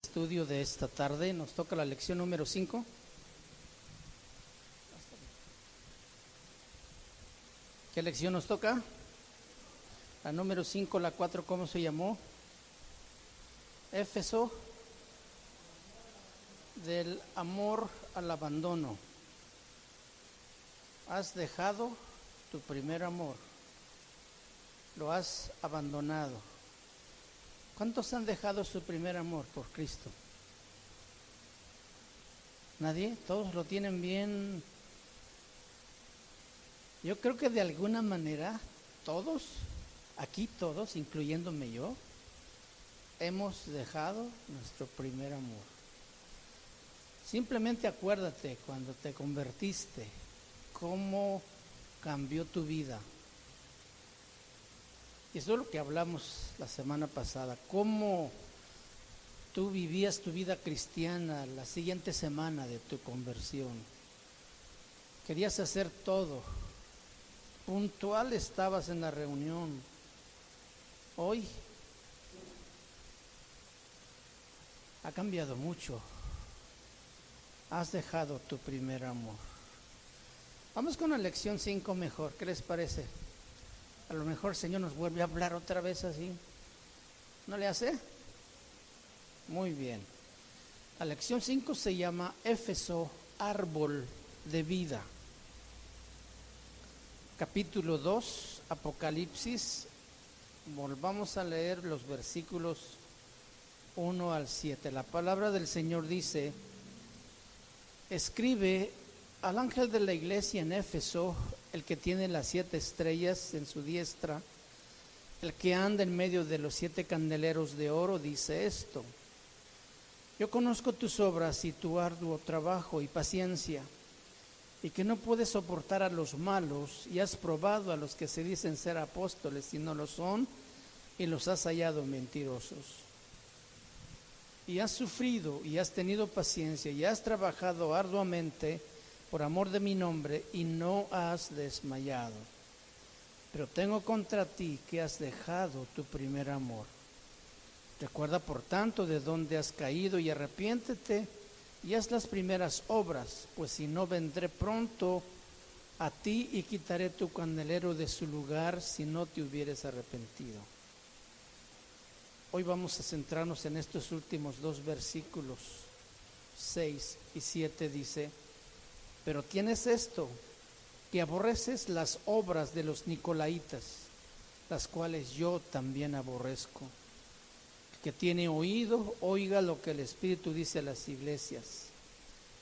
Estudio de esta tarde nos toca la lección número 5. ¿Qué lección nos toca? La número 5, la 4, ¿cómo se llamó? Éfeso, del amor al abandono. Has dejado tu primer amor, lo has abandonado. ¿Cuántos han dejado su primer amor por Cristo? ¿Nadie? ¿Todos lo tienen bien? Yo creo que de alguna manera todos, aquí todos, incluyéndome yo, hemos dejado nuestro primer amor. Simplemente acuérdate cuando te convertiste, cómo cambió tu vida. Y eso es lo que hablamos la semana pasada, cómo tú vivías tu vida cristiana la siguiente semana de tu conversión. Querías hacer todo, puntual estabas en la reunión. Hoy ha cambiado mucho, has dejado tu primer amor. Vamos con la lección 5 mejor, ¿qué les parece? A lo mejor el Señor nos vuelve a hablar otra vez así. ¿No le hace? Muy bien. La lección 5 se llama Éfeso, árbol de vida. Capítulo 2, Apocalipsis. Volvamos a leer los versículos 1 al 7. La palabra del Señor dice: escribe al ángel de la iglesia en Éfeso, el que tiene las 7 estrellas en su diestra, el que anda en medio de los 7 candeleros de oro, dice esto: yo conozco tus obras y tu arduo trabajo y paciencia, y que no puedes soportar a los malos, y has probado a los que se dicen ser apóstoles y no lo son, y los has hallado mentirosos. Y has sufrido y has tenido paciencia y has trabajado arduamente por amor de mi nombre, y no has desmayado. Pero tengo contra ti que has dejado tu primer amor. Recuerda por tanto de dónde has caído y arrepiéntete y haz las primeras obras, pues si no, vendré pronto a ti y quitaré tu candelero de su lugar si no te hubieres arrepentido. Hoy vamos a centrarnos en estos últimos 2 versículos, 6 y 7, dice: pero tienes esto, que aborreces las obras de los nicolaitas, las cuales yo también aborrezco. El que tiene oído, oiga lo que el Espíritu dice a las iglesias.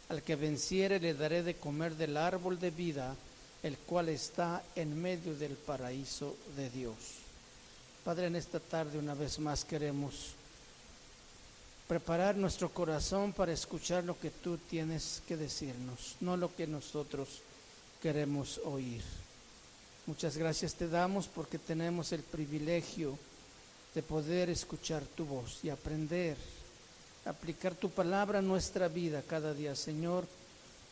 Al que venciere le daré de comer del árbol de vida, el cual está en medio del paraíso de Dios. Padre, en esta tarde una vez más queremos preparar nuestro corazón para escuchar lo que tú tienes que decirnos, no lo que nosotros queremos oír. Muchas gracias te damos porque tenemos el privilegio de poder escuchar tu voz y aprender a aplicar tu palabra a nuestra vida cada día, Señor,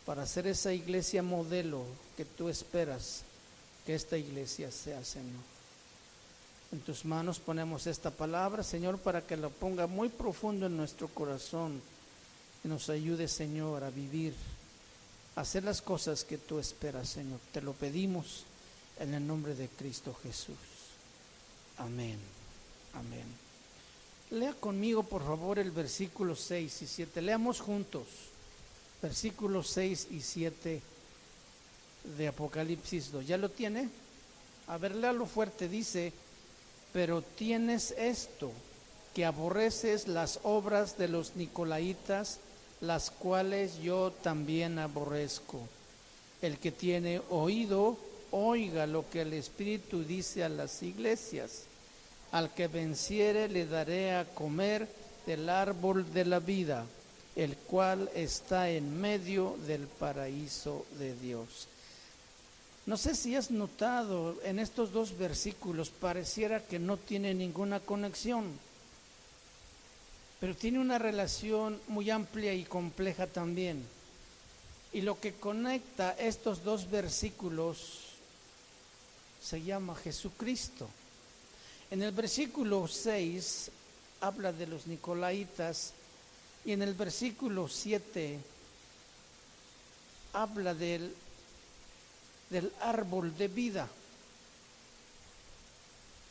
para ser esa iglesia modelo que tú esperas que esta iglesia sea, Señor. En tus manos ponemos esta palabra, Señor, para que la ponga muy profundo en nuestro corazón y nos ayude, Señor, a vivir, a hacer las cosas que tú esperas, Señor. Te lo pedimos en el nombre de Cristo Jesús. Amén. Amén. Lea conmigo, por favor, el versículo 6 y 7. Leamos juntos. Versículos 6 y 7 de Apocalipsis 2. ¿Ya lo tiene? A ver, léalo fuerte. Dice: pero tienes esto, que aborreces las obras de los nicolaitas, las cuales yo también aborrezco. El que tiene oído, oiga lo que el Espíritu dice a las iglesias. Al que venciere le daré a comer del árbol de la vida, el cual está en medio del paraíso de Dios. No sé si has notado en estos 2 versículos, pareciera que no tiene ninguna conexión, pero tiene una relación muy amplia y compleja también. Y lo que conecta estos 2 versículos se llama Jesucristo. En el versículo 6 habla de los nicolaitas Y en el versículo 7 habla del árbol de vida.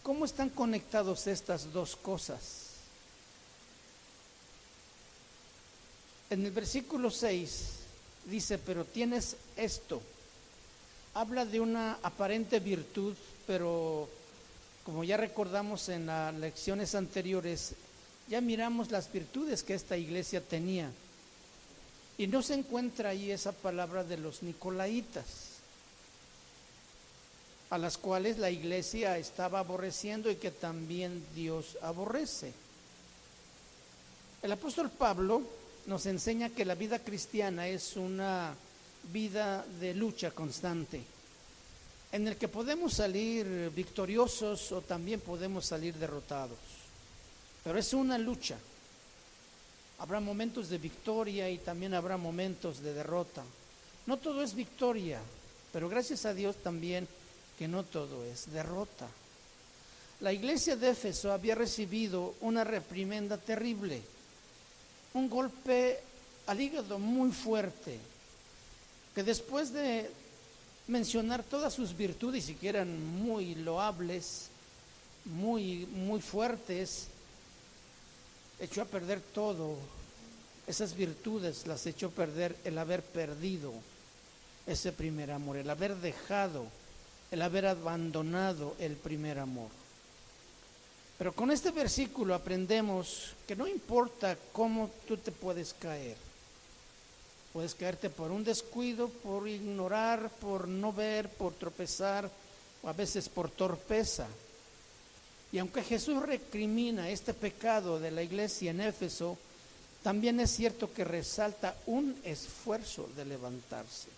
¿Cómo están conectados estas dos cosas? En el versículo 6 dice, pero tienes esto. Habla de una aparente virtud, pero como ya recordamos en las lecciones anteriores, ya miramos las virtudes que esta iglesia tenía. Y no se encuentra ahí esa palabra de los nicolaitas, a las cuales la iglesia estaba aborreciendo y que también Dios aborrece. El apóstol Pablo nos enseña que la vida cristiana es una vida de lucha constante, en el que podemos salir victoriosos o también podemos salir derrotados, pero es una lucha. Habrá momentos de victoria y también habrá momentos de derrota. No todo es victoria, pero gracias a Dios también que no todo es derrota. La iglesia de Éfeso había recibido una reprimenda terrible, un golpe al hígado muy fuerte, que después de mencionar todas sus virtudes y que eran muy loables, muy fuertes, echó a perder todo. Esas virtudes las echó a perder el haber perdido ese primer amor, el haber dejado, el haber abandonado el primer amor. Pero con este versículo aprendemos que no importa cómo tú te puedes caer. Puedes caerte por un descuido, por ignorar, por no ver, por tropezar, o a veces por torpeza. Y aunque Jesús recrimina este pecado de la iglesia en Éfeso, también es cierto que resalta un esfuerzo de levantarse.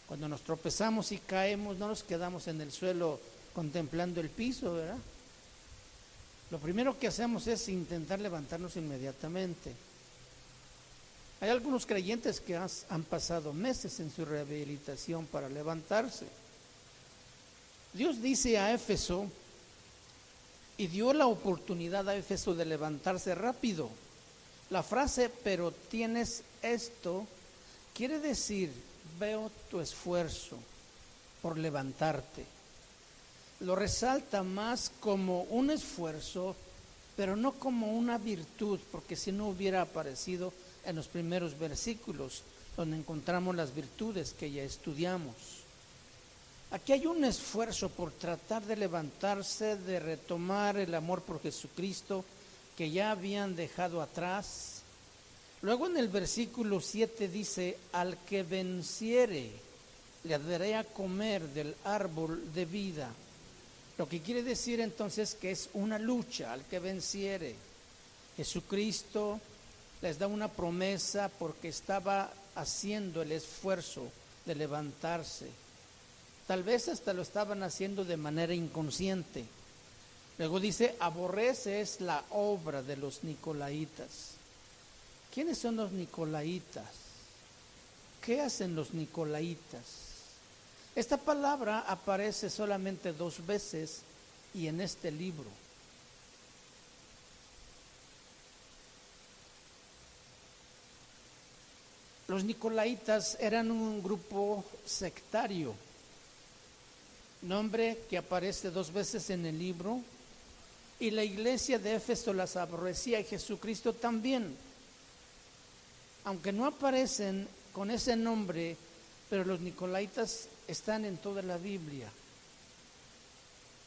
Cuando nos tropezamos y caemos, no nos quedamos en el suelo contemplando el piso, ¿verdad? Lo primero que hacemos es intentar levantarnos inmediatamente. Hay algunos creyentes que han pasado meses en su rehabilitación para levantarse. Dios dice a Éfeso, y dio la oportunidad a Éfeso de levantarse rápido. La frase, pero tienes esto, quiere decir, veo tu esfuerzo por levantarte. Lo resalta más como un esfuerzo, pero no como una virtud, porque si no hubiera aparecido en los primeros versículos, donde encontramos las virtudes que ya estudiamos. Aquí hay un esfuerzo por tratar de levantarse, de retomar el amor por Jesucristo que ya habían dejado atrás. Luego en el versículo 7 dice, al que venciere, le daré a comer del árbol de vida. Lo que quiere decir entonces que es una lucha, al que venciere. Jesucristo les da una promesa porque estaba haciendo el esfuerzo de levantarse. Tal vez hasta lo estaban haciendo de manera inconsciente. Luego dice, aborrece es la obra de los nicolaitas. ¿Quiénes son los nicolaitas? ¿Qué hacen los nicolaitas? Esta palabra aparece solamente 2 veces y en este libro. Los nicolaitas eran un grupo sectario, nombre que aparece 2 veces en el libro, y la iglesia de Éfeso las aborrecía y Jesucristo también. Aunque no aparecen con ese nombre, pero los nicolaitas están en toda la Biblia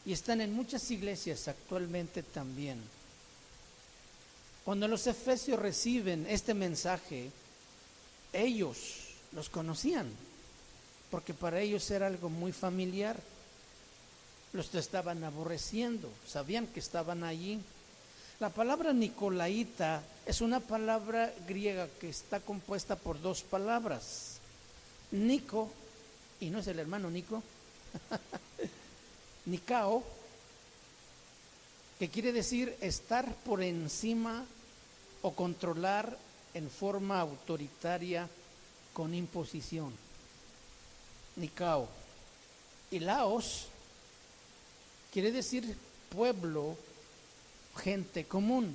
y están en muchas iglesias actualmente también. Cuando los efesios reciben este mensaje, ellos los conocían, porque para ellos era algo muy familiar. Los estaban aborreciendo, sabían que estaban allí. La palabra nicolaita es una palabra griega que está compuesta por 2 palabras. Nico, y no es el hermano Nico, Nikao, que quiere decir estar por encima o controlar en forma autoritaria con imposición. Nikao. Y Laos quiere decir pueblo, gente común.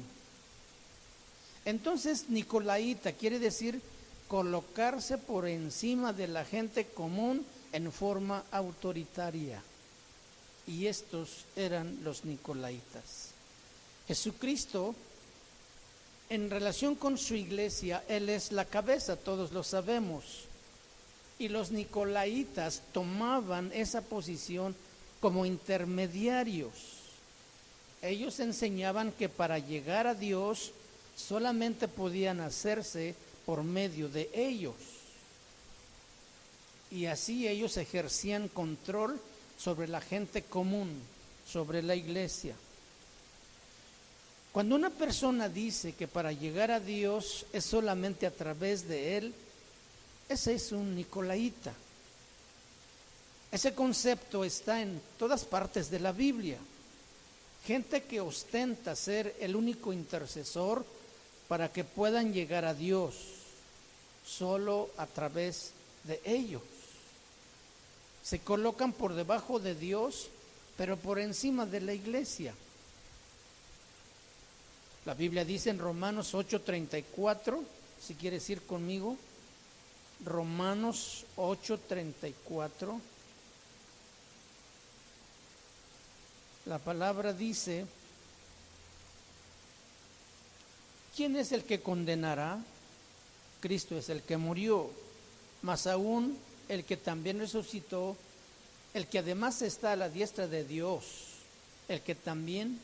Entonces, nicolaíta quiere decir colocarse por encima de la gente común en forma autoritaria. Y estos eran los nicolaitas. Jesucristo, en relación con su iglesia, Él es la cabeza, todos lo sabemos. Y los nicolaitas tomaban esa posición como intermediarios. Ellos enseñaban que para llegar a Dios solamente podían hacerse por medio de ellos. Y así ellos ejercían control sobre la gente común, sobre la iglesia. Cuando una persona dice que para llegar a Dios es solamente a través de Él, ese es un nicolaíta. Ese concepto está en todas partes de la Biblia. Gente que ostenta ser el único intercesor para que puedan llegar a Dios, solo a través de ellos. Se colocan por debajo de Dios, pero por encima de la iglesia. La Biblia dice en Romanos 8:34, si quieres ir conmigo, Romanos 8:34. La palabra dice: ¿quién es el que condenará? Cristo es el que murió, más aún el que también resucitó, el que además está a la diestra de Dios, el que también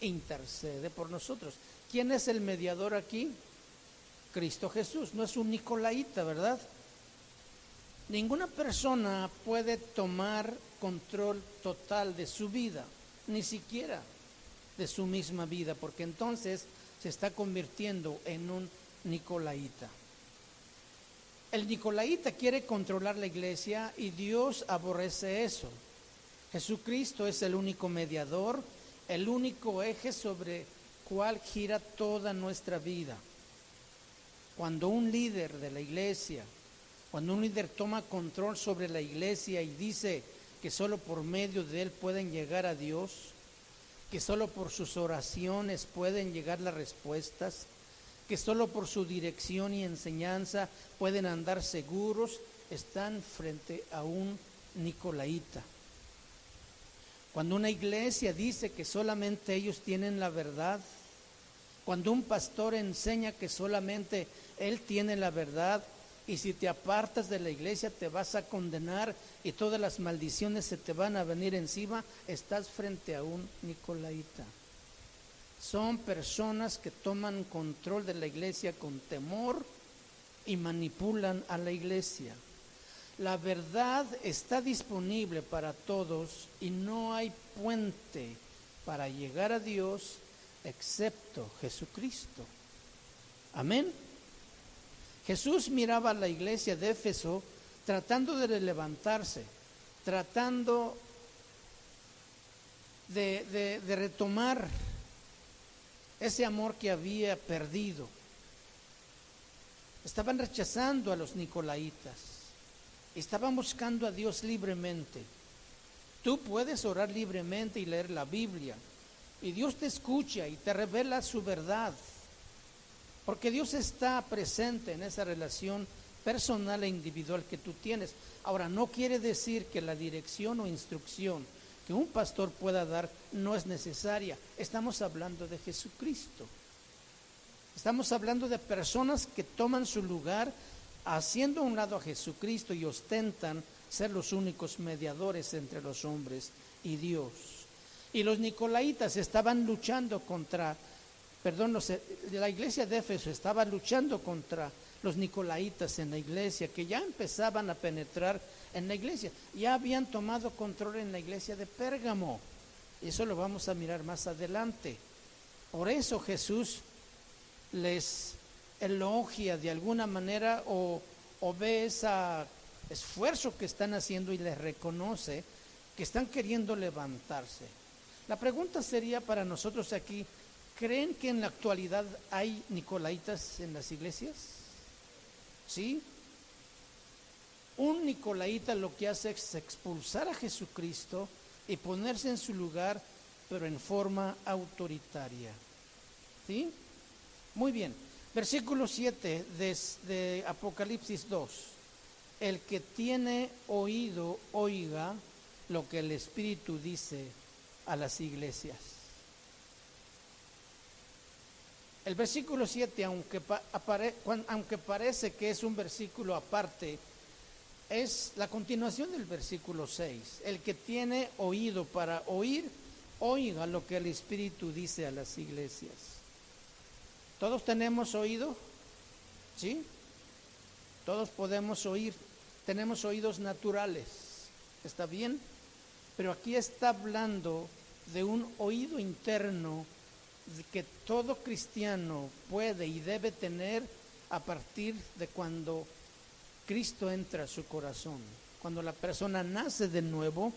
intercede por nosotros. ¿Quién es el mediador aquí? Cristo Jesús. No es un nicolaíta, ¿verdad? Ninguna persona puede tomar control total de su vida, ni siquiera de su misma vida, porque entonces se está convirtiendo en un nicolaíta. El nicolaíta quiere controlar la iglesia y Dios aborrece eso. Jesucristo es el único mediador, el único eje sobre cual gira toda nuestra vida. Cuando un líder de la iglesia, cuando un líder toma control sobre la iglesia y dice que solo por medio de él pueden llegar a Dios, que solo por sus oraciones pueden llegar las respuestas, que solo por su dirección y enseñanza pueden andar seguros, están frente a un nicolaíta. Cuando una iglesia dice que solamente ellos tienen la verdad, cuando un pastor enseña que solamente él tiene la verdad, y si te apartas de la iglesia te vas a condenar y todas las maldiciones se te van a venir encima, estás frente a un nicolaíta. Son personas que toman control de la iglesia con temor y manipulan a la iglesia. La verdad está disponible para todos y no hay puente para llegar a Dios excepto Jesucristo. Amén. Jesús miraba a la iglesia de Éfeso tratando de levantarse, tratando de retomar ese amor que había perdido. Estaban rechazando a los nicolaitas, estaban buscando a Dios libremente. Tú puedes orar libremente y leer la Biblia, y Dios te escucha y te revela su verdad, porque Dios está presente en esa relación personal e individual que tú tienes. Ahora, no quiere decir que la dirección o instrucción que un pastor pueda dar no es necesaria. Estamos hablando de Jesucristo. Estamos hablando de personas que toman su lugar haciendo a un lado a Jesucristo y ostentan ser los únicos mediadores entre los hombres y Dios. Y los nicolaitas estaban luchando la iglesia de Éfeso estaba luchando contra los nicolaitas en la iglesia, que ya empezaban a penetrar en la iglesia. Ya habían tomado control en la iglesia de Pérgamo. Eso lo vamos a mirar más adelante. Por eso Jesús les elogia de alguna manera o ve ese esfuerzo que están haciendo y les reconoce que están queriendo levantarse. La pregunta sería para nosotros aquí: ¿creen que en la actualidad hay nicolaitas en las iglesias? ¿Sí? Un nicolaíta lo que hace es expulsar a Jesucristo y ponerse en su lugar, pero en forma autoritaria. ¿Sí? Muy bien. Versículo 7 de Apocalipsis 2. El que tiene oído, oiga lo que el Espíritu dice a las iglesias. El versículo 7, aunque parece que es un versículo aparte, es la continuación del versículo 6. El que tiene oído para oír, oiga lo que el Espíritu dice a las iglesias. ¿Todos tenemos oído? ¿Sí? Todos podemos oír. Tenemos oídos naturales. ¿Está bien? Pero aquí está hablando de un oído interno que todo cristiano puede y debe tener a partir de cuando Cristo entra a su corazón. Cuando la persona nace de nuevo,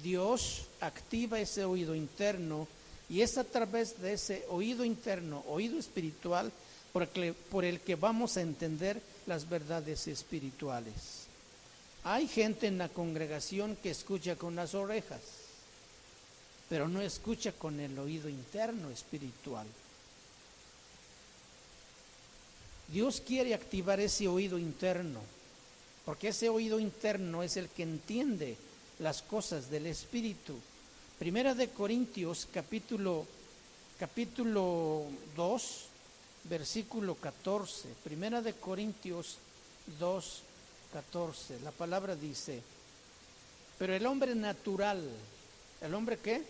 Dios activa ese oído interno y es a través de ese oído interno, oído espiritual, por el que vamos a entender las verdades espirituales. Hay gente en la congregación que escucha con las orejas, pero no escucha con el oído interno espiritual. Dios quiere activar ese oído interno, porque ese oído interno es el que entiende las cosas del Espíritu. Primera de Corintios, capítulo 2, versículo 14. Primera de Corintios 2, 14. La palabra dice: pero el hombre natural, ¿el hombre qué?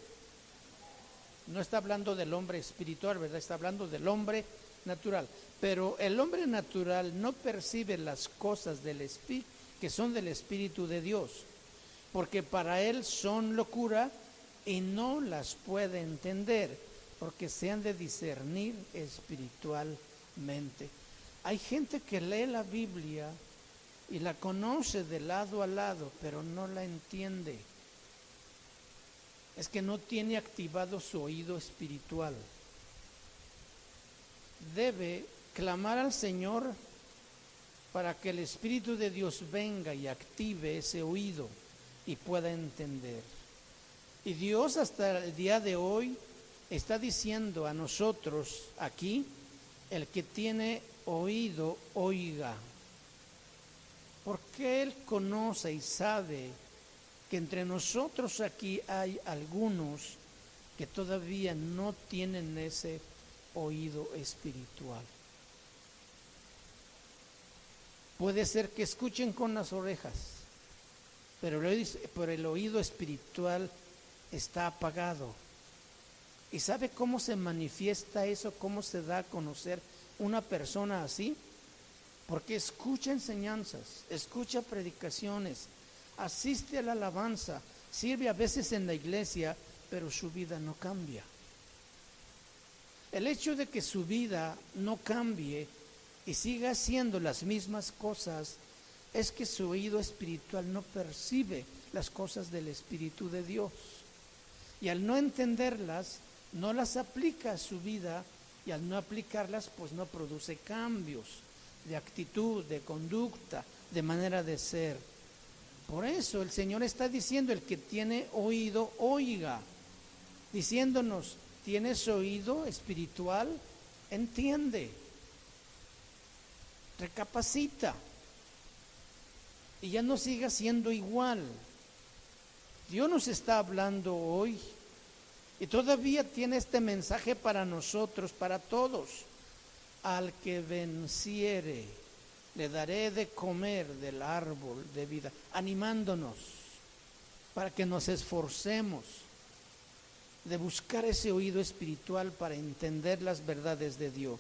No está hablando del hombre espiritual, ¿verdad? Está hablando del hombre natural. Pero el hombre natural no percibe las cosas del Espíritu, que son del Espíritu de Dios, porque para él son locura y no las puede entender, porque se han de discernir espiritualmente. Hay gente que lee la Biblia y la conoce de lado a lado, pero no la entiende. Es que no tiene activado su oído espiritual. Debe clamar al Señor para que el Espíritu de Dios venga y active ese oído y pueda entender. Y Dios hasta el día de hoy está diciendo a nosotros aquí: el que tiene oído, oiga. Porque Él conoce y sabe que entre nosotros aquí hay algunos que todavía no tienen ese oído espiritual. Puede ser que escuchen con las orejas, pero el oído espiritual está apagado. ¿Y sabe cómo se manifiesta eso? ¿Cómo se da a conocer una persona así? Porque escucha enseñanzas, escucha predicaciones, asiste a la alabanza, sirve a veces en la iglesia, pero su vida no cambia. El hecho de que su vida no cambie y siga haciendo las mismas cosas es que su oído espiritual no percibe las cosas del Espíritu de Dios. Y al no entenderlas, no las aplica a su vida, y al no aplicarlas, pues no produce cambios de actitud, de conducta, de manera de ser. Por eso el Señor está diciendo: el que tiene oído, oiga. Diciéndonos: ¿tienes oído espiritual? Entiende. Recapacita. Y ya no siga siendo igual. Dios nos está hablando hoy. Y todavía tiene este mensaje para nosotros, para todos. Al que venciere, le daré de comer del árbol de vida, animándonos para que nos esforcemos de buscar ese oído espiritual para entender las verdades de Dios.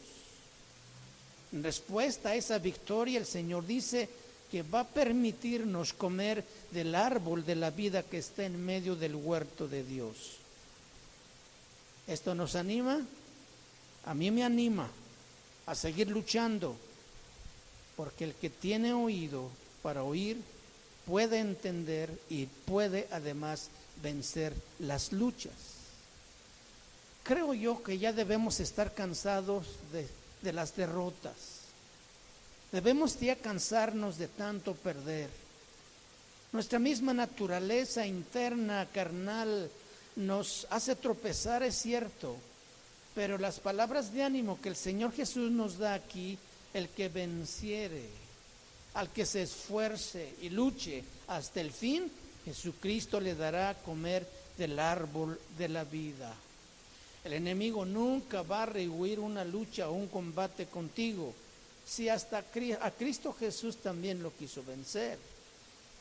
En respuesta a esa victoria, el Señor dice que va a permitirnos comer del árbol de la vida que está en medio del huerto de Dios. ¿Esto nos anima? A mí me anima a seguir luchando, porque el que tiene oído para oír puede entender y puede además vencer las luchas. Creo yo que ya debemos estar cansados de las derrotas. Debemos ya cansarnos de tanto perder. Nuestra misma naturaleza interna, carnal, nos hace tropezar, es cierto, Pero las palabras de ánimo que el Señor Jesús nos da aquí, el que venciere, al que se esfuerce y luche hasta el fin, Jesucristo le dará a comer del árbol de la vida. El enemigo nunca va a rehuir una lucha o un combate contigo, si hasta a Cristo Jesús también lo quiso vencer.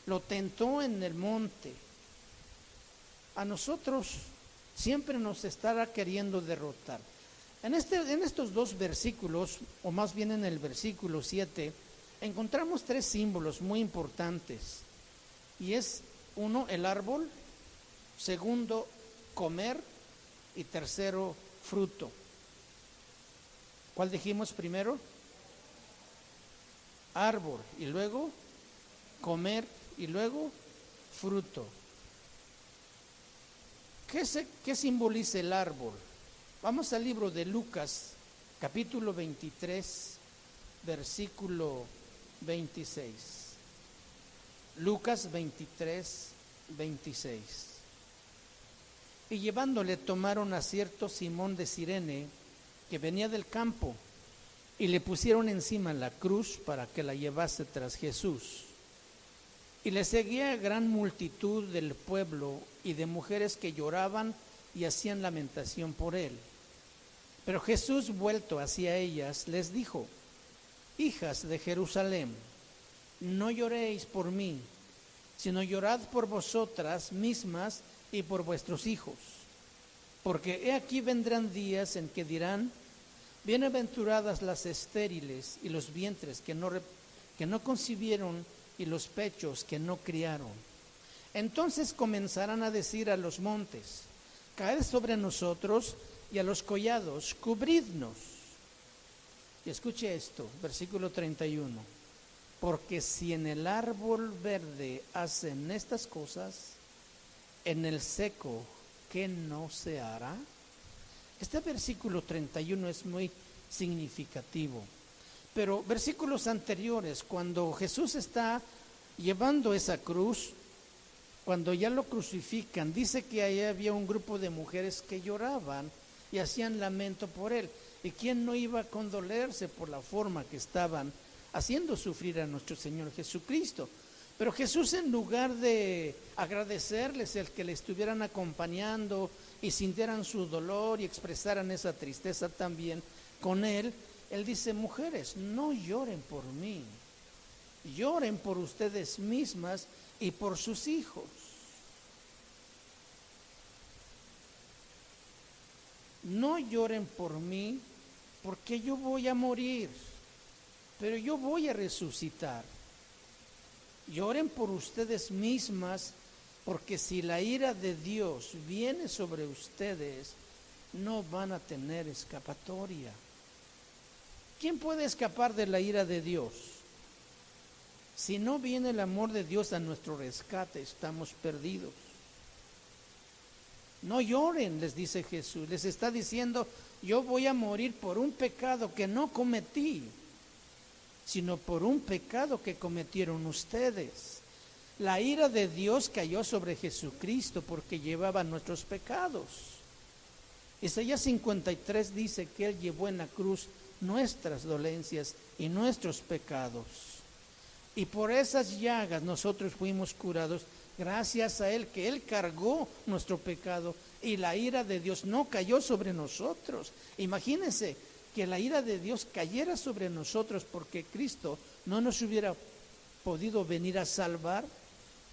Lo tentó en el monte. A nosotros siempre nos estará queriendo derrotar. En estos dos versículos, o más bien en el versículo 7, encontramos tres símbolos muy importantes. Y es uno, el árbol; segundo, comer; y tercero, fruto. ¿Cuál dijimos primero? Árbol, y luego comer, y luego fruto. ¿Qué simboliza el árbol? Vamos al libro de Lucas, capítulo 23, versículo 26. Lucas 23, 26. Y llevándole tomaron a cierto Simón de Cirene, que venía del campo, y le pusieron encima la cruz para que la llevase tras Jesús. Y le seguía gran multitud del pueblo y de mujeres que lloraban y hacían lamentación por él. Pero Jesús, vuelto hacia ellas, les dijo: hijas de Jerusalén, no lloréis por mí, sino llorad por vosotras mismas y por vuestros hijos. Porque he aquí vendrán días en que dirán: bienaventuradas las estériles y los vientres que no concibieron y los pechos que no criaron. Entonces comenzarán a decir a los montes: caed sobre nosotros, y a los collados: cubridnos. Y escuche esto, versículo 31. Porque si en el árbol verde hacen estas cosas, en el seco, ¿qué no se hará? Este versículo 31 es muy significativo. Pero versículos anteriores, cuando Jesús está llevando esa cruz, cuando ya lo crucifican, dice que ahí había un grupo de mujeres que lloraban y hacían lamento por él. ¿Y quién no iba a condolerse por la forma que estaban haciendo sufrir a nuestro Señor Jesucristo? Pero Jesús, en lugar de agradecerles el que le estuvieran acompañando y sintieran su dolor y expresaran esa tristeza también con él, él dice: mujeres, no lloren por mí, lloren por ustedes mismas y por sus hijos. No lloren por mí, porque yo voy a morir, pero yo voy a resucitar. Lloren por ustedes mismas, porque si la ira de Dios viene sobre ustedes, no van a tener escapatoria. ¿Quién puede escapar de la ira de Dios? Si no viene el amor de Dios a nuestro rescate, estamos perdidos. No lloren, les dice Jesús. Les está diciendo: yo voy a morir por un pecado que no cometí, sino por un pecado que cometieron ustedes. La ira de Dios cayó sobre Jesucristo porque llevaba nuestros pecados. Isaías 53 dice que Él llevó en la cruz nuestras dolencias y nuestros pecados. Y por esas llagas nosotros fuimos curados, gracias a Él, que Él cargó nuestro pecado y la ira de Dios no cayó sobre nosotros. Imagínense que la ira de Dios cayera sobre nosotros porque Cristo no nos hubiera podido venir a salvar.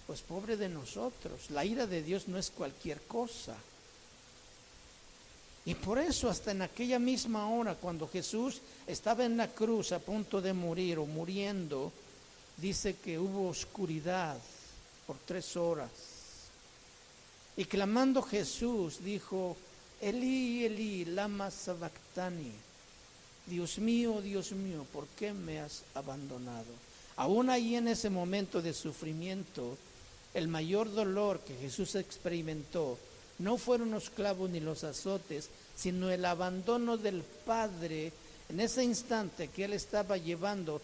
Pues pobre de nosotros, la ira de Dios no es cualquier cosa. Y por eso hasta en aquella misma hora, cuando Jesús estaba en la cruz a punto de morir o muriendo, dice que hubo oscuridad por 3 horas. Y clamando Jesús dijo: Elí, Elí, lama sabactani. Dios mío, ¿por qué me has abandonado? Aún ahí en ese momento de sufrimiento, el mayor dolor que Jesús experimentó no fueron los clavos ni los azotes, sino el abandono del Padre en ese instante que Él estaba llevando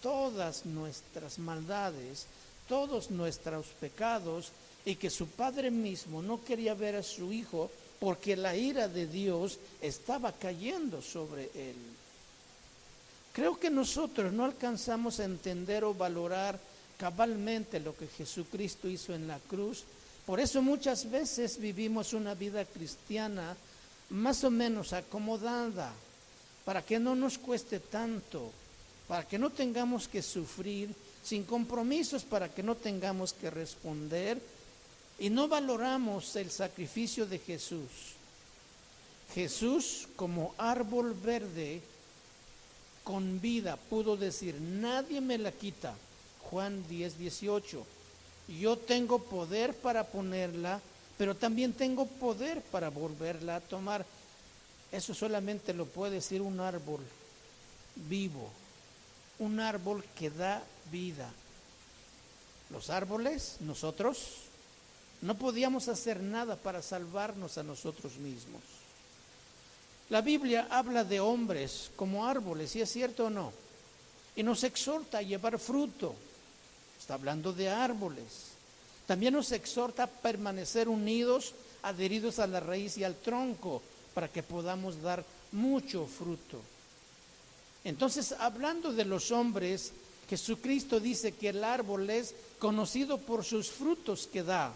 todas nuestras maldades, todos nuestros pecados, y que su Padre mismo no quería ver a su Hijo porque la ira de Dios estaba cayendo sobre él. Creo que nosotros no alcanzamos a entender o valorar cabalmente lo que Jesucristo hizo en la cruz. Por eso muchas veces vivimos una vida cristiana más o menos acomodada, para que no nos cueste tanto, para que no tengamos que sufrir, sin compromisos, para que no tengamos que responder, y no valoramos el sacrificio de Jesús. Jesús, como árbol verde con vida, pudo decir: nadie me la quita. Juan 10:18. Yo tengo poder para ponerla, pero también tengo poder para volverla a tomar. Eso solamente lo puede decir un árbol vivo, un árbol que da vida. Los árboles, nosotros, no podíamos hacer nada para salvarnos a nosotros mismos. La Biblia habla de hombres como árboles, ¿sí es cierto o no? Y nos exhorta a llevar fruto. Está hablando de árboles. También nos exhorta a permanecer unidos, adheridos a la raíz y al tronco, para que podamos dar mucho fruto. Entonces, hablando de los hombres, Jesucristo dice que el árbol es conocido por sus frutos que da.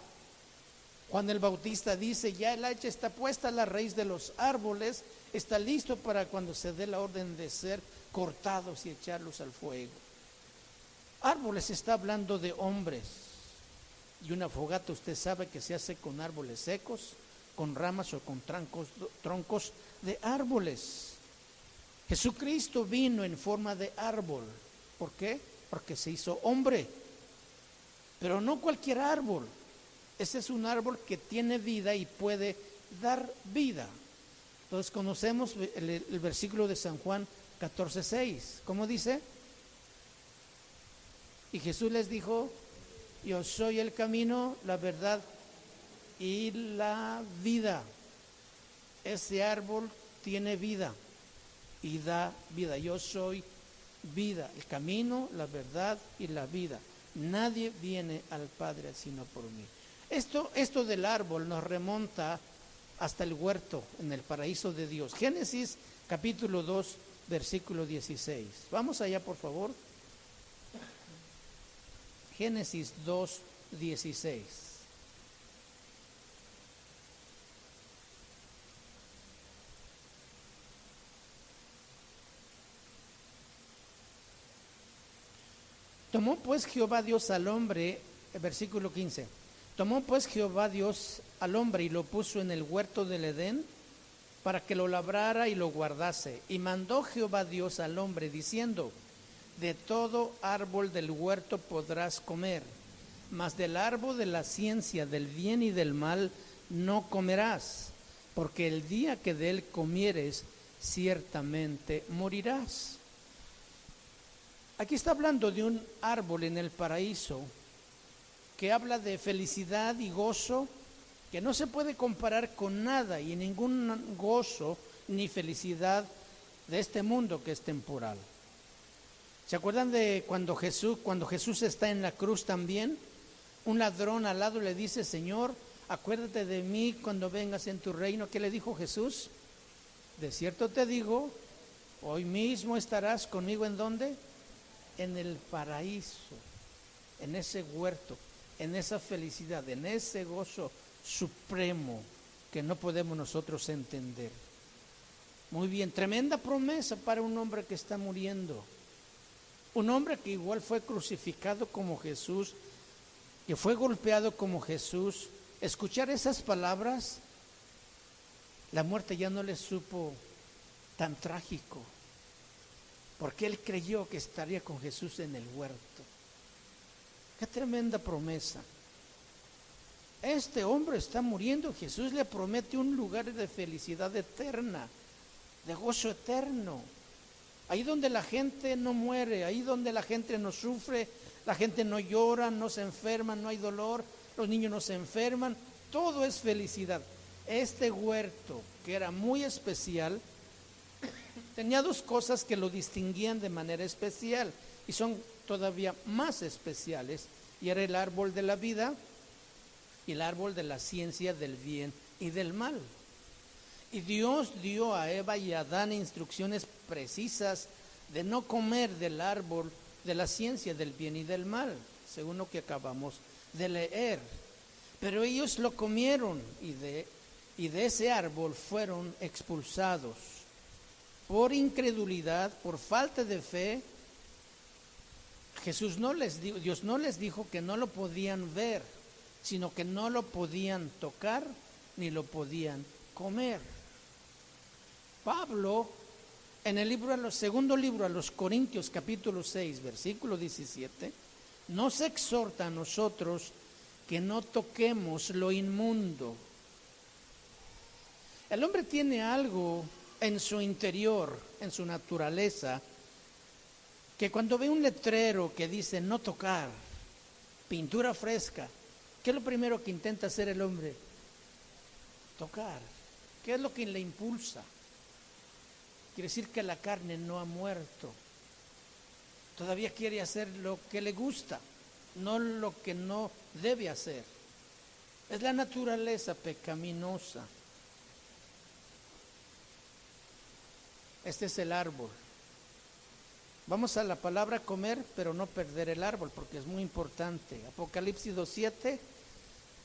Juan el Bautista dice: ya el hacha está puesta a la raíz de los árboles, está listo para cuando se dé la orden de ser cortados y echarlos al fuego. Árboles está hablando de hombres. Y una fogata, usted sabe que se hace con árboles secos, con ramas o con troncos de árboles. Jesucristo vino en forma de árbol. ¿Por qué? Porque se hizo hombre. Pero no cualquier árbol. Ese es un árbol que tiene vida y puede dar vida. Entonces conocemos el versículo de San Juan 14:6. ¿Cómo dice? Y Jesús les dijo: yo soy el camino, la verdad y la vida. Ese árbol tiene vida y da vida. Yo soy vida, el camino, la verdad y la vida. Nadie viene al Padre sino por mí. Esto del árbol nos remonta hasta el huerto en el paraíso de Dios. Génesis capítulo 2, versículo 16. Vamos allá, por favor. Génesis 2, 16. Tomó pues Jehová Dios al hombre, versículo 15. Tomó pues Jehová Dios al hombre y lo puso en el huerto del Edén para que lo labrara y lo guardase. Y mandó Jehová Dios al hombre diciendo: de todo árbol del huerto podrás comer, mas del árbol de la ciencia del bien y del mal no comerás, porque el día que de él comieres, ciertamente morirás. Aquí está hablando de un árbol en el paraíso que habla de felicidad y gozo que no se puede comparar con nada y ningún gozo ni felicidad de este mundo que es temporal. ¿Se acuerdan de cuando Jesús está en la cruz también? Un ladrón al lado le dice: Señor, acuérdate de mí cuando vengas en tu reino. ¿Qué le dijo Jesús? De cierto te digo, hoy mismo estarás conmigo. ¿En dónde? En el paraíso, en ese huerto, en esa felicidad, en ese gozo supremo que no podemos nosotros entender. Muy bien, tremenda promesa para un hombre que está muriendo. Un hombre que igual fue crucificado como Jesús, que fue golpeado como Jesús. Escuchar esas palabras, la muerte ya no le supo tan trágico, porque él creyó que estaría con Jesús en el huerto. Qué tremenda promesa. Este hombre está muriendo, Jesús le promete un lugar de felicidad eterna, de gozo eterno. Ahí donde la gente no muere, ahí donde la gente no sufre, la gente no llora, no se enferma, no hay dolor, los niños no se enferman, todo es felicidad. Este huerto, que era muy especial, tenía dos cosas que lo distinguían de manera especial y son todavía más especiales, y era el árbol de la vida y el árbol de la ciencia del bien y del mal. Y Dios dio a Eva y a Adán instrucciones precisas de no comer del árbol de la ciencia del bien y del mal, según lo que acabamos de leer. Pero ellos lo comieron y de ese árbol fueron expulsados por incredulidad, por falta de fe. Dios no les dijo que no lo podían ver, sino que no lo podían tocar ni lo podían comer. Pablo, en el segundo libro a los Corintios, capítulo 6, versículo 17, nos exhorta a nosotros que no toquemos lo inmundo. El hombre tiene algo en su interior, en su naturaleza, que cuando ve un letrero que dice no tocar, pintura fresca, ¿qué es lo primero que intenta hacer el hombre? Tocar. ¿Qué es lo que le impulsa? Quiere decir que la carne no ha muerto. Todavía quiere hacer lo que le gusta, no lo que no debe hacer. Es la naturaleza pecaminosa. Este es el árbol. Vamos a la palabra comer, pero no perder el árbol, porque es muy importante. Apocalipsis 2:7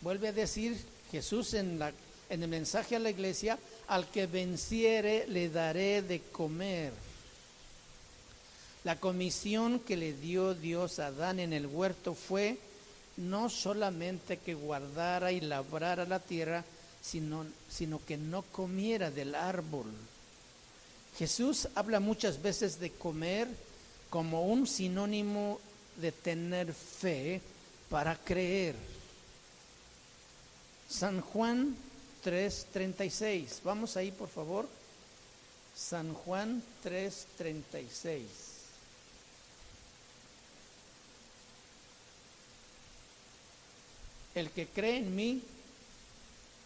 vuelve a decir Jesús en el mensaje a la iglesia: al que venciere le daré de comer. La comisión que le dio Dios a Adán en el huerto fue no solamente que guardara y labrara la tierra, sino que no comiera del árbol. Jesús habla muchas veces de comer como un sinónimo de tener fe para creer. San Juan 3:36. Vamos ahí, por favor. San Juan 3:36. El que cree en mí,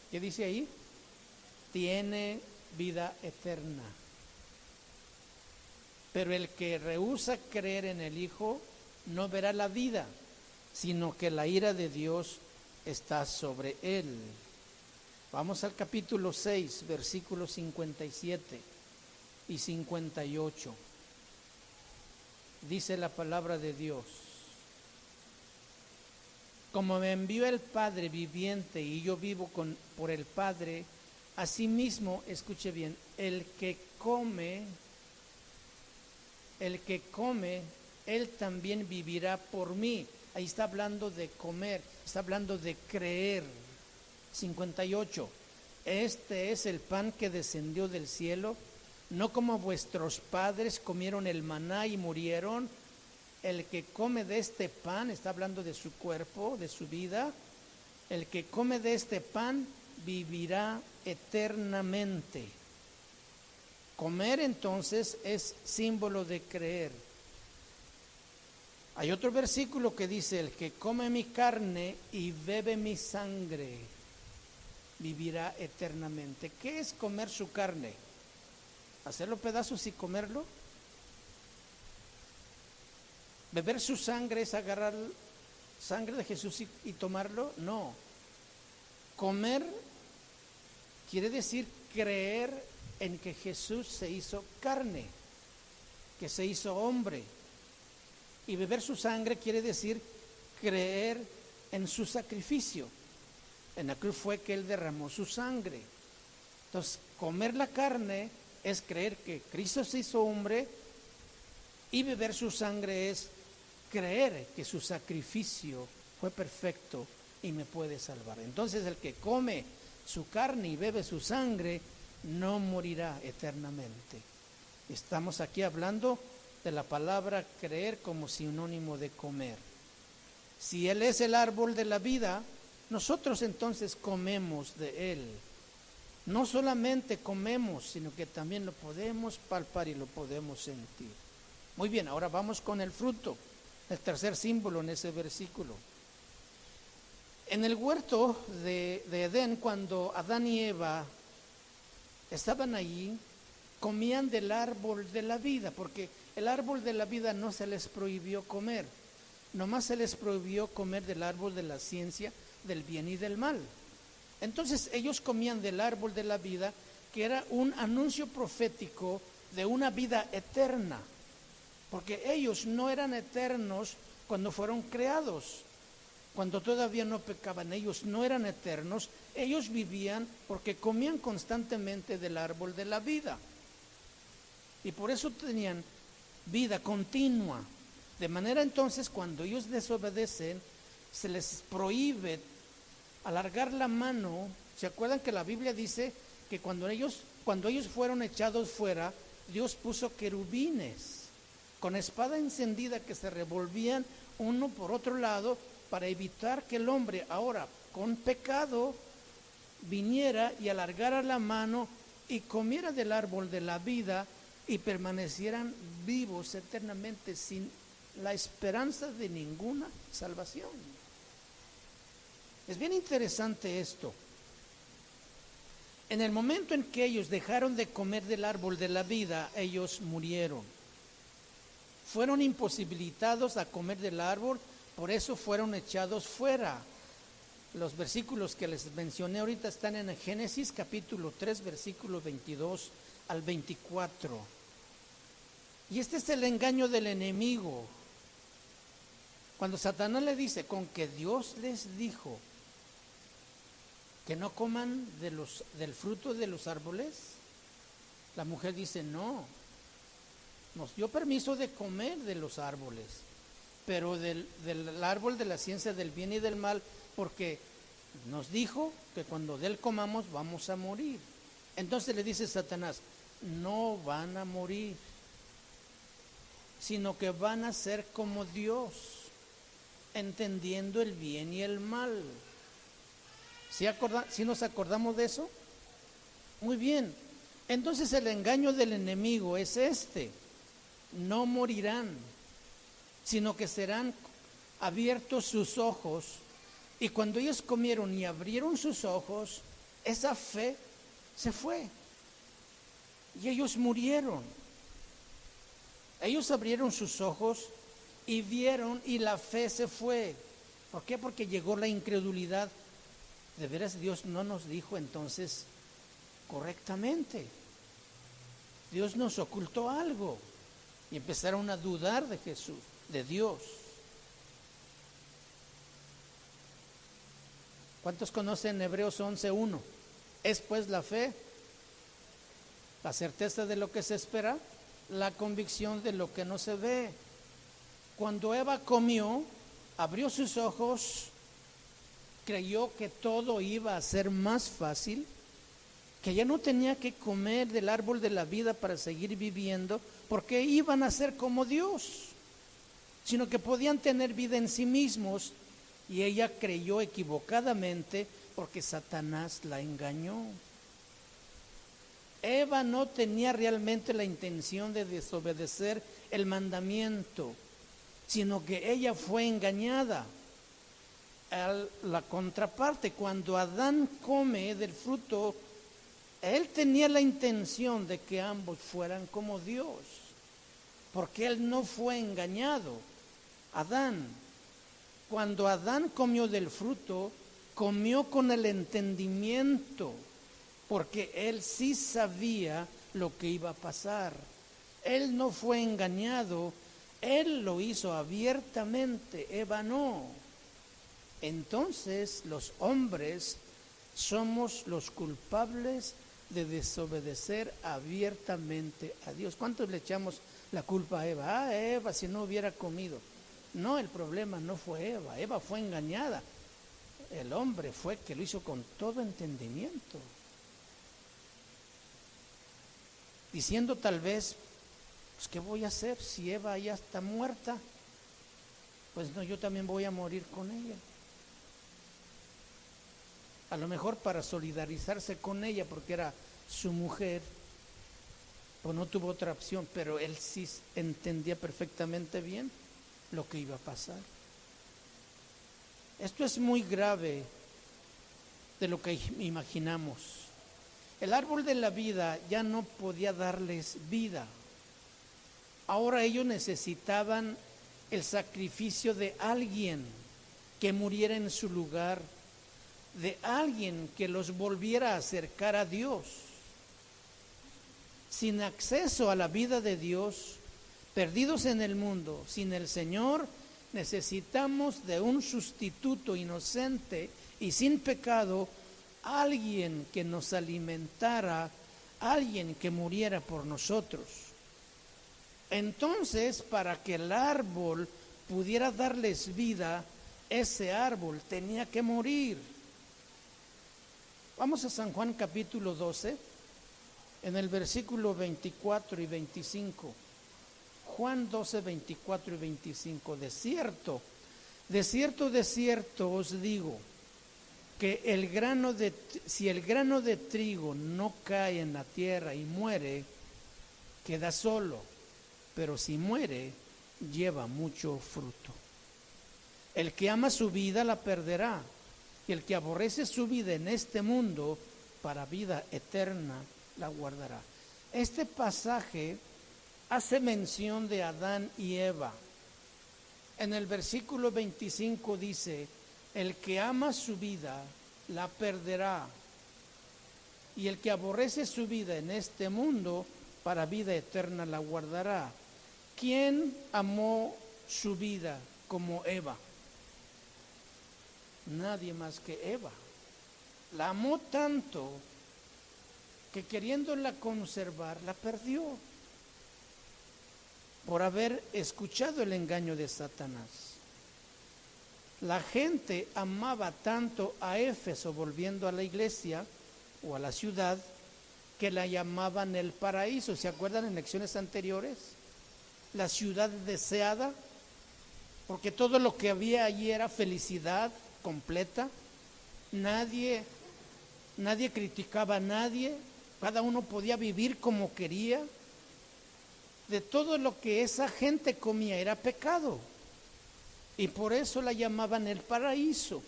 ¿qué dice ahí? Tiene vida eterna. Pero el que rehúsa creer en el Hijo no verá la vida, sino que la ira de Dios está sobre él. Vamos al capítulo 6, versículos 57 y 58. Dice la palabra de Dios: como me envió el Padre viviente y yo vivo por el Padre, asimismo, escuche bien, el que come, él también vivirá por mí. Ahí está hablando de comer, está hablando de creer. 58. Este es el pan que descendió del cielo, no como vuestros padres comieron el maná y murieron. El que come de este pan, está hablando de su cuerpo, de su vida, el que come de este pan vivirá eternamente. Comer entonces es símbolo de creer. Hay otro versículo que dice: el que come mi carne y bebe mi sangre vivirá eternamente. ¿Qué es comer su carne? ¿Hacerlo pedazos y comerlo? ¿Beber su sangre es agarrar sangre de Jesús y tomarlo? No. Comer quiere decir creer en que Jesús se hizo carne, que se hizo hombre. Y beber su sangre quiere decir creer en su sacrificio. En la cruz fue que Él derramó su sangre. Entonces, comer la carne es creer que Cristo se hizo hombre, y beber su sangre es creer que su sacrificio fue perfecto y me puede salvar. Entonces, el que come su carne y bebe su sangre no morirá eternamente. Estamos aquí hablando de la palabra creer como sinónimo de comer. Si Él es el árbol de la vida, nosotros entonces comemos de Él. No solamente comemos, sino que también lo podemos palpar y lo podemos sentir. Muy bien, ahora vamos con el fruto, el tercer símbolo en ese versículo. En el huerto de Edén, cuando Adán y Eva estaban allí, comían del árbol de la vida, porque el árbol de la vida no se les prohibió comer, nomás se les prohibió comer del árbol de la ciencia del bien y del mal. Entonces ellos comían del árbol de la vida, que era un anuncio profético de una vida eterna, porque ellos no eran eternos cuando fueron creados, cuando todavía no pecaban, ellos no eran eternos, ellos vivían porque comían constantemente del árbol de la vida, y por eso tenían vida continua. De manera entonces, cuando ellos desobedecen, se les prohíbe alargar la mano. ¿Se acuerdan que la Biblia dice que cuando ellos fueron echados fuera, Dios puso querubines con espada encendida que se revolvían uno por otro lado para evitar que el hombre ahora con pecado viniera y alargara la mano y comiera del árbol de la vida y permanecieran vivos eternamente sin la esperanza de ninguna salvación? Es bien interesante esto. En el momento en que ellos dejaron de comer del árbol de la vida, ellos murieron. Fueron imposibilitados a comer del árbol, por eso fueron echados fuera. Los versículos que les mencioné ahorita están en Génesis capítulo 3, versículos 22 al 24. Y este es el engaño del enemigo. Cuando Satanás le dice, con que Dios les dijo que no coman del fruto de los árboles, la mujer dice, no, nos dio permiso de comer de los árboles, pero del árbol de la ciencia del bien y del mal, porque nos dijo que cuando de él comamos vamos a morir. Entonces le dice Satanás, no van a morir, sino que van a ser como Dios, entendiendo el bien y el mal. ¿Sí nos acordamos de eso? Muy bien. Entonces el engaño del enemigo es este: no morirán, sino que serán abiertos sus ojos. Y cuando ellos comieron y abrieron sus ojos, esa fe se fue y ellos murieron. Ellos abrieron sus ojos y vieron, y la fe se fue. ¿Por qué? Porque llegó la incredulidad. De veras, Dios no nos dijo entonces correctamente. Dios nos ocultó algo. Y empezaron a dudar de Jesús, de Dios. ¿Cuántos conocen Hebreos 11:1? Es pues la fe, la certeza de lo que se espera, la convicción de lo que no se ve. Cuando Eva comió, abrió sus ojos, creyó que todo iba a ser más fácil, que ya no tenía que comer del árbol de la vida para seguir viviendo, porque iban a ser como Dios, sino que podían tener vida en sí mismos, y ella creyó equivocadamente porque Satanás la engañó. Eva no tenía realmente la intención de desobedecer el mandamiento, sino que ella fue engañada. La contraparte, cuando Adán come del fruto, él tenía la intención de que ambos fueran como Dios, porque él no fue engañado. Adán, cuando Adán comió del fruto, comió con el entendimiento, porque él sí sabía lo que iba a pasar. Él no fue engañado, él lo hizo abiertamente, Eva no. Entonces los hombres somos los culpables de desobedecer abiertamente a Dios. ¿Cuántos le echamos la culpa a Eva? Ah, Eva, si no hubiera comido. No, el problema no fue Eva, Eva fue engañada. El hombre fue que lo hizo con todo entendimiento, diciendo tal vez, pues ¿qué voy a hacer si Eva ya está muerta? Pues no, yo también voy a morir con ella. A lo mejor para solidarizarse con ella, porque era su mujer, pues no tuvo otra opción, pero él sí entendía perfectamente bien lo que iba a pasar. Esto es muy grave de lo que imaginamos. El árbol de la vida ya no podía darles vida. Ahora ellos necesitaban el sacrificio de alguien que muriera en su lugar, de alguien que los volviera a acercar a Dios. sin acceso a la vida de Dios, perdidos en el mundo, sin el Señor, necesitamos de un sustituto inocente y sin pecado, alguien que nos alimentara, alguien que muriera por nosotros. Entonces, para que el árbol pudiera darles vida, ese árbol tenía que morir. Vamos a San Juan capítulo 12, en el versículo 24 y 25. Juan 12, 24 y 25. De cierto, de cierto os digo, que si el grano de trigo no cae en la tierra y muere, queda solo, pero si muere, lleva mucho fruto. El que ama su vida la perderá, y el que aborrece su vida en este mundo, para vida eterna la guardará. Este pasaje hace mención de Adán y Eva. En el versículo 25 dice: el que ama su vida la perderá, y el que aborrece su vida en este mundo, para vida eterna la guardará. ¿Quién amó su vida como Eva? Nadie más que Eva. La amó tanto que, queriéndola conservar, la perdió por haber escuchado el engaño de Satanás. La gente amaba tanto a Éfeso, volviendo a la iglesia o a la ciudad, que la llamaban el paraíso. ¿Se acuerdan en lecciones anteriores? La ciudad deseada, porque todo lo que había allí era felicidad completa. Nadie criticaba a nadie, cada uno podía vivir como quería. De todo lo que esa gente comía era pecado, y por eso la llamaban el paraíso.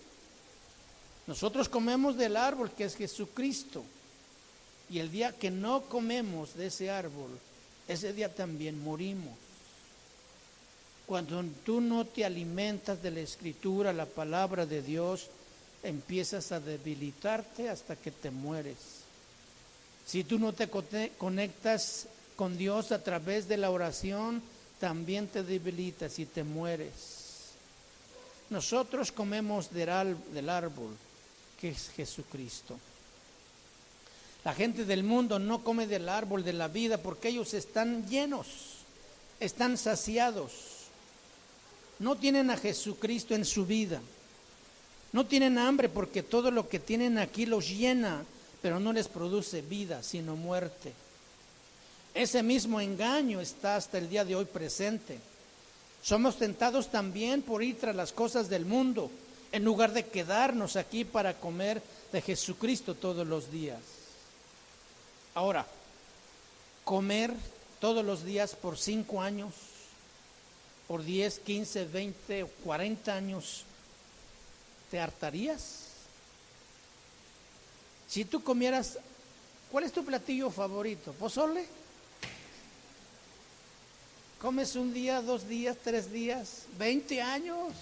Nosotros comemos del árbol que es Jesucristo, y el día que no comemos de ese árbol, ese día también morimos. Cuando tú no te alimentas de la Escritura, la palabra de Dios, empiezas a debilitarte hasta que te mueres. Si tú no te conectas con Dios a través de la oración, también te debilitas y te mueres. Nosotros comemos del árbol que es Jesucristo. La gente del mundo no come del árbol de la vida porque ellos están llenos, están saciados. No tienen a Jesucristo en su vida. No tienen hambre porque todo lo que tienen aquí los llena, pero no les produce vida, sino muerte. Ese mismo engaño está hasta el día de hoy presente. Somos tentados también por ir tras las cosas del mundo, en lugar de quedarnos aquí para comer de Jesucristo todos los días. Ahora, comer todos los días por 5 años, por 10, 15, 20 o 40 años, ¿te hartarías? Si tú comieras, ¿cuál es tu platillo favorito? ¿Pozole? Comes un día, 2 días, 3 días, 20 años,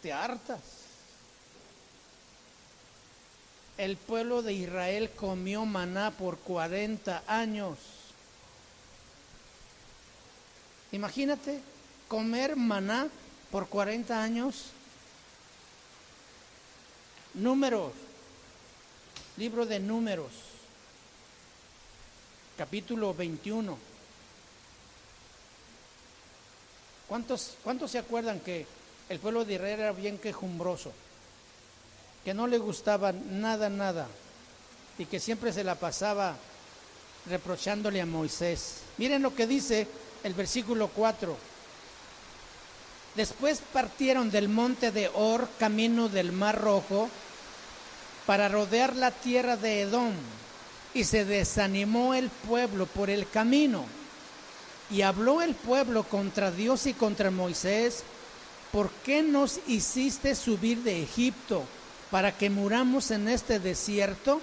te hartas. El pueblo de Israel comió maná por 40 años. Imagínate comer maná por 40 años. Números, libro de Números, capítulo 21. ¿Cuántos se acuerdan que el pueblo de Israel era bien quejumbroso? Que no le gustaba nada, y que siempre se la pasaba reprochándole a Moisés. Miren lo que dice el versículo 4. Después partieron del monte de Hor, camino del Mar Rojo, para rodear la tierra de Edom, y se desanimó el pueblo por el camino. Y habló el pueblo contra Dios y contra Moisés: ¿por qué nos hiciste subir de Egipto para que muramos en este desierto?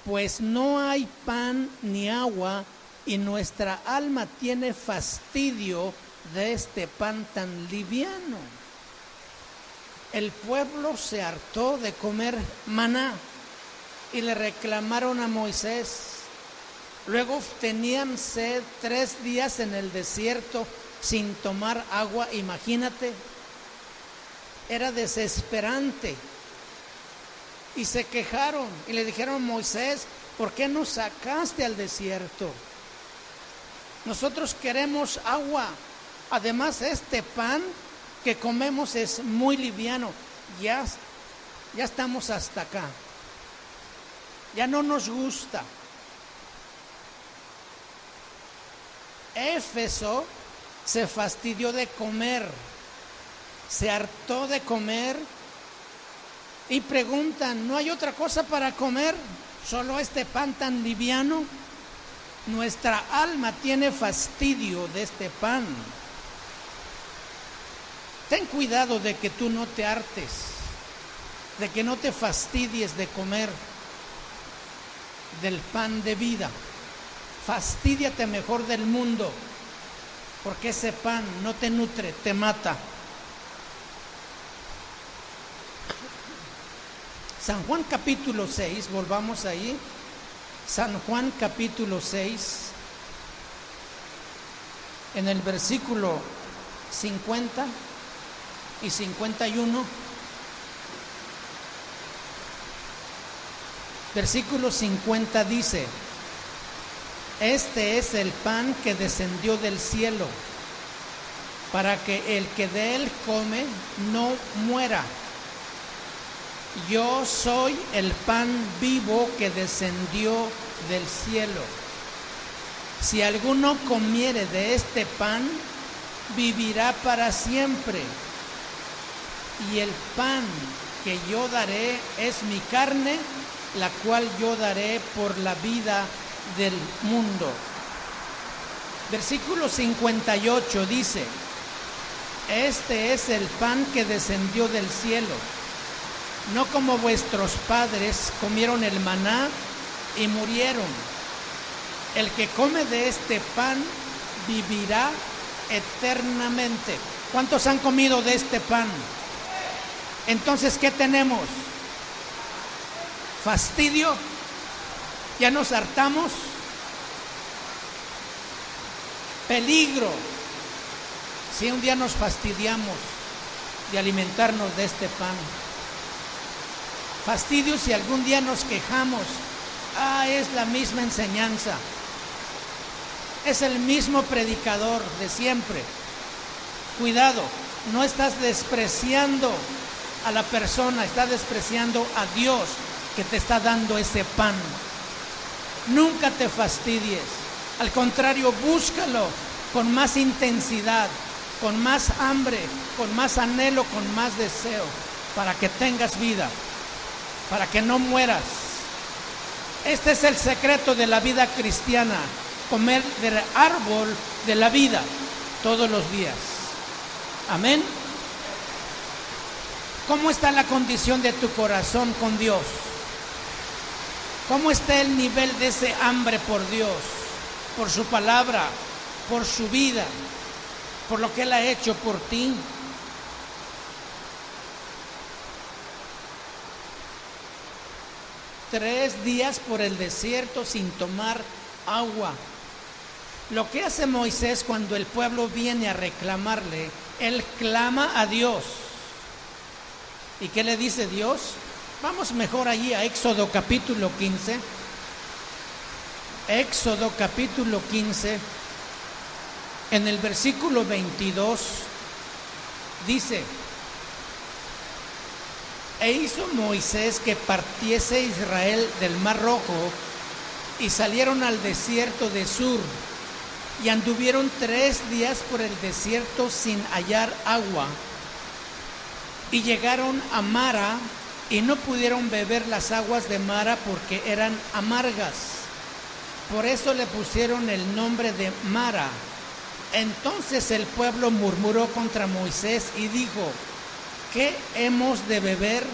Pues no hay pan ni agua, y nuestra alma tiene fastidio de este pan tan liviano. El pueblo se hartó de comer maná y le reclamaron a Moisés: Luego tenían sed 3 días en el desierto sin tomar agua. Imagínate, era desesperante. Y se quejaron y le dijeron: Moisés, ¿por qué nos sacaste al desierto? Nosotros queremos agua. Además, este pan que comemos es muy liviano. Ya estamos hasta acá. Ya no nos gusta. Éfeso se fastidió de comer, se hartó de comer y preguntan: ¿no hay otra cosa para comer? ¿Solo este pan tan liviano? Nuestra alma tiene fastidio de este pan. Ten cuidado de que tú no te hartes, de que no te fastidies de comer del pan de vida. Fastídiate mejor del mundo, porque ese pan no te nutre, te mata. San Juan capítulo 6, volvamos ahí. San Juan capítulo 6, en el versículo 50 y 51. Versículo 50 dice: este es el pan que descendió del cielo, para que el que de él come no muera. Yo soy el pan vivo que descendió del cielo. Si alguno comiere de este pan, vivirá para siempre. Y el pan que yo daré es mi carne, la cual yo daré por la vida del mundo. Versículo 58 dice: este es el pan que descendió del cielo, no como vuestros padres comieron el maná y murieron. El que come de este pan vivirá eternamente. ¿Cuántos han comido de este pan? Entonces, ¿qué tenemos? ¿Fastidio? ¿Ya nos hartamos? Peligro si un día nos fastidiamos de alimentarnos de este pan. Fastidio si algún día nos quejamos. Es la misma enseñanza, es el mismo predicador de siempre. Cuidado, no estás despreciando a la persona, estás despreciando a Dios que te está dando ese pan. Nunca te fastidies, al contrario, búscalo con más intensidad, con más hambre, con más anhelo, con más deseo, para que tengas vida, para que no mueras. Este es el secreto de la vida cristiana: comer del árbol de la vida todos los días. Amén. ¿Cómo está la condición de tu corazón con Dios? ¿Cómo está el nivel de ese hambre por Dios, por su palabra, por su vida, por lo que Él ha hecho por ti? Tres días por el desierto sin tomar agua. Lo que hace Moisés cuando el pueblo viene a reclamarle, él clama a Dios. ¿Y qué le dice Dios? Vamos mejor allí a Éxodo capítulo 15. Éxodo capítulo 15, en el versículo 22, dice: e hizo Moisés que partiese Israel del Mar Rojo, y salieron al desierto de Sur, y anduvieron 3 días por el desierto sin hallar agua, y llegaron a Mara, y no pudieron beber las aguas de Mara porque eran amargas. Por eso le pusieron el nombre de Mara. Entonces el pueblo murmuró contra Moisés y dijo: ¿qué hemos de beber?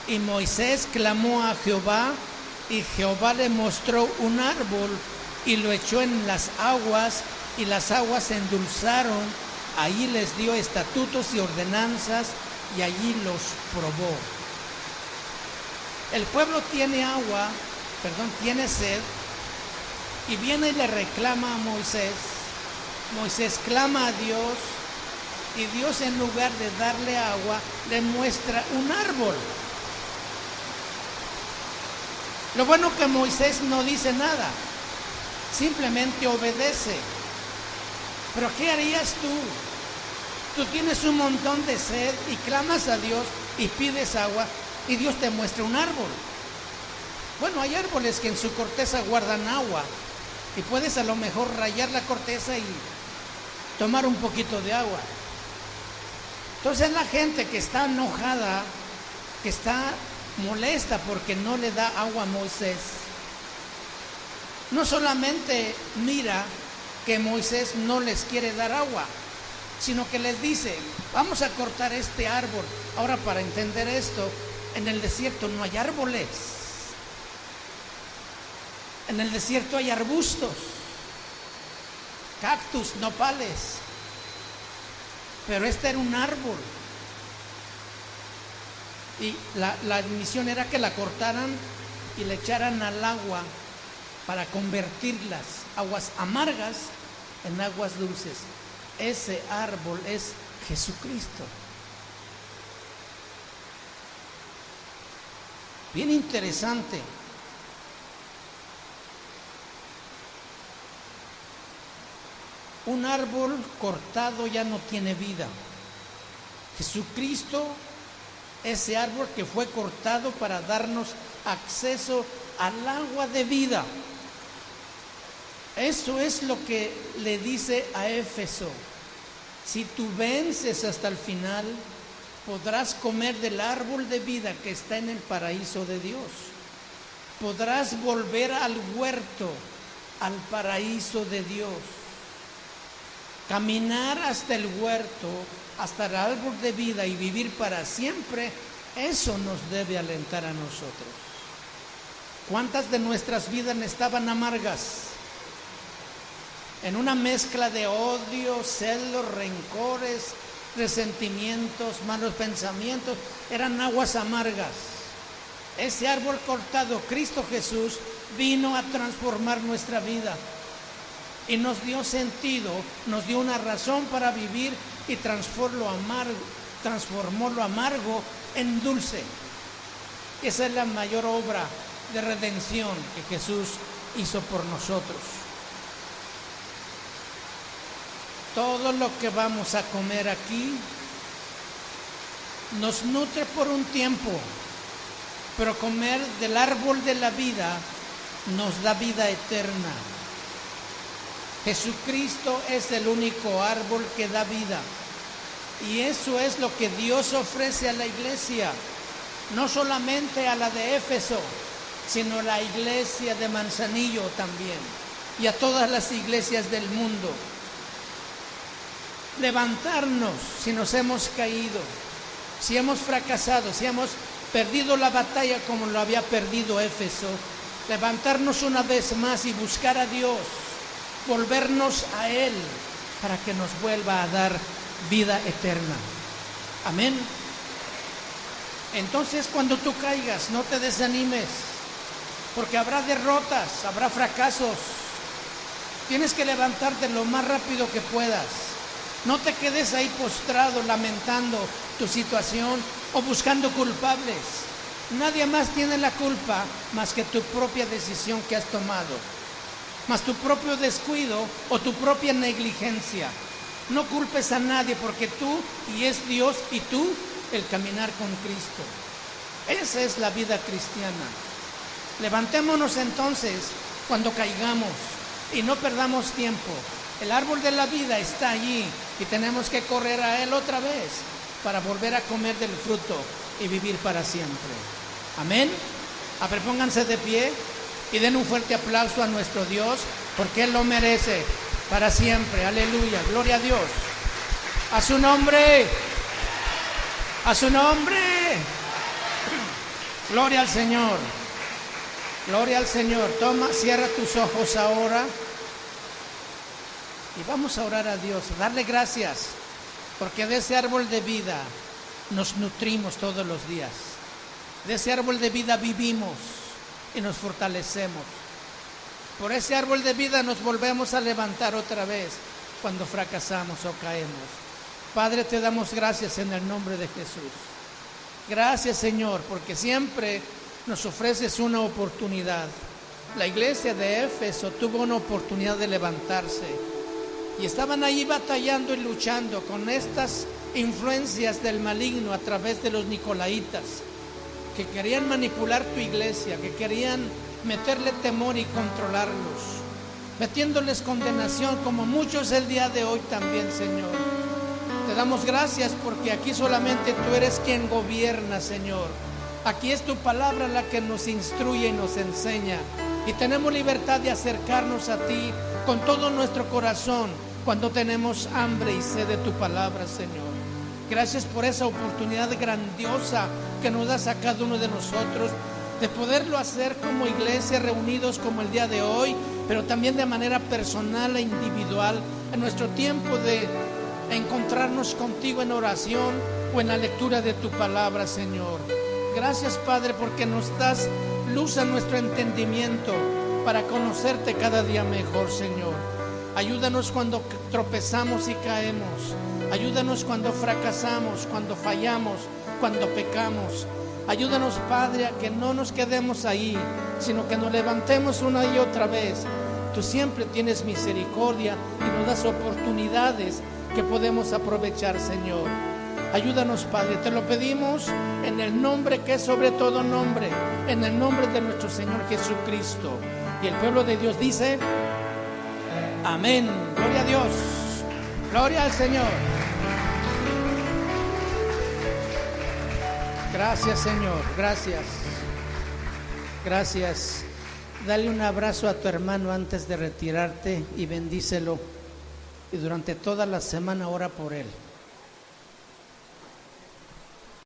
Y Moisés clamó a Jehová, y Jehová le mostró un árbol y lo echó en las aguas, y las aguas se endulzaron. Allí les dio estatutos y ordenanzas, y allí los probó. El pueblo tiene sed, y viene y le reclama a Moisés. Moisés clama a Dios y Dios, en lugar de darle agua, le muestra un árbol. Lo bueno que Moisés no dice nada, simplemente obedece. Pero ¿qué harías tú? Tú tienes un montón de sed y clamas a Dios y pides agua y Dios te muestra un árbol. Bueno, hay árboles que en su corteza guardan agua y puedes a lo mejor rayar la corteza y tomar un poquito de agua. Entonces la gente que está enojada, que está molesta porque no le da agua a Moisés, no solamente mira que Moisés no les quiere dar agua, sino que les dice, vamos a cortar este árbol. Ahora, para entender esto, en el desierto no hay árboles. En el desierto hay arbustos, cactus, nopales. Pero este era un árbol. Y la misión era que la cortaran y le echaran al agua para convertir las aguas amargas en aguas dulces. Ese árbol es Jesucristo. Bien interesante. Un árbol cortado ya no tiene vida. Jesucristo, ese árbol que fue cortado para darnos acceso al agua de vida. Eso es lo que le dice a Éfeso. Si tú vences hasta el final, podrás comer del árbol de vida que está en el paraíso de Dios. Podrás volver al huerto, al paraíso de Dios. Caminar hasta el huerto, hasta el árbol de vida y vivir para siempre, eso nos debe alentar a nosotros. ¿Cuántas de nuestras vidas estaban amargas? En una mezcla de odio, celos, rencores, resentimientos, malos pensamientos, eran aguas amargas. Ese árbol cortado, Cristo Jesús, vino a transformar nuestra vida y nos dio sentido, nos dio una razón para vivir y transformó lo amargo en dulce. Esa es la mayor obra de redención que Jesús hizo por nosotros. Todo lo que vamos a comer aquí nos nutre por un tiempo, pero comer del árbol de la vida nos da vida eterna. Jesucristo es el único árbol que da vida. Y eso es lo que Dios ofrece a la iglesia, no solamente a la de Éfeso, sino a la iglesia de Manzanillo también, y a todas las iglesias del mundo. Levantarnos si nos hemos caído, si hemos fracasado, si hemos perdido la batalla como lo había perdido Éfeso. Levantarnos una vez más y buscar a Dios, volvernos a Él para que nos vuelva a dar vida eterna. Amén. Entonces, cuando tú caigas, no te desanimes, porque habrá derrotas, habrá fracasos. Tienes que levantarte lo más rápido que puedas. No te quedes ahí postrado lamentando tu situación o buscando culpables. Nadie más tiene la culpa más que tu propia decisión que has tomado, más tu propio descuido o tu propia negligencia. No culpes a nadie, porque tú y es Dios y tú el caminar con Cristo. Esa es la vida cristiana. Levantémonos entonces cuando caigamos y no perdamos tiempo. El árbol de la vida está allí y tenemos que correr a Él otra vez para volver a comer del fruto y vivir para siempre. Amén. A ver, pónganse de pie y den un fuerte aplauso a nuestro Dios, porque Él lo merece para siempre. Aleluya, gloria a Dios. A su nombre, a su nombre. Gloria al Señor, gloria al Señor. Toma, cierra tus ojos ahora y vamos a orar a Dios, darle gracias, porque de ese árbol de vida nos nutrimos todos los días. De ese árbol de vida vivimos y nos fortalecemos. Por ese árbol de vida nos volvemos a levantar otra vez cuando fracasamos o caemos. Padre, te damos gracias en el nombre de Jesús. Gracias, Señor, porque siempre nos ofreces una oportunidad. La iglesia de Éfeso tuvo una oportunidad de levantarse y estaban ahí batallando y luchando con estas influencias del maligno a través de los nicolaitas, que querían manipular tu iglesia, que querían meterle temor y controlarlos, metiéndoles condenación, como muchos el día de hoy también, Señor. Te damos gracias porque aquí solamente tú eres quien gobierna, Señor. Aquí es tu palabra la que nos instruye y nos enseña, y tenemos libertad de acercarnos a ti con todo nuestro corazón cuando tenemos hambre y sed de tu palabra, Señor. Gracias por esa oportunidad grandiosa que nos das a cada uno de nosotros de poderlo hacer como iglesia, reunidos como el día de hoy, pero también de manera personal e individual, en nuestro tiempo de encontrarnos contigo en oración o en la lectura de tu palabra, Señor. Gracias, Padre, porque nos das luz a nuestro entendimiento para conocerte cada día mejor, Señor. Ayúdanos cuando tropezamos y caemos. Ayúdanos cuando fracasamos, cuando fallamos, cuando pecamos. Ayúdanos, Padre, a que no nos quedemos ahí, sino que nos levantemos una y otra vez. Tú siempre tienes misericordia y nos das oportunidades que podemos aprovechar, Señor. Ayúdanos, Padre, te lo pedimos en el nombre que es sobre todo nombre, en el nombre de nuestro Señor Jesucristo. Y el pueblo de Dios dice: amén. Gloria a Dios. Gloria al Señor. Gracias, Señor. Gracias. Gracias. Dale un abrazo a tu hermano antes de retirarte y bendícelo. Y durante toda la semana ora por él.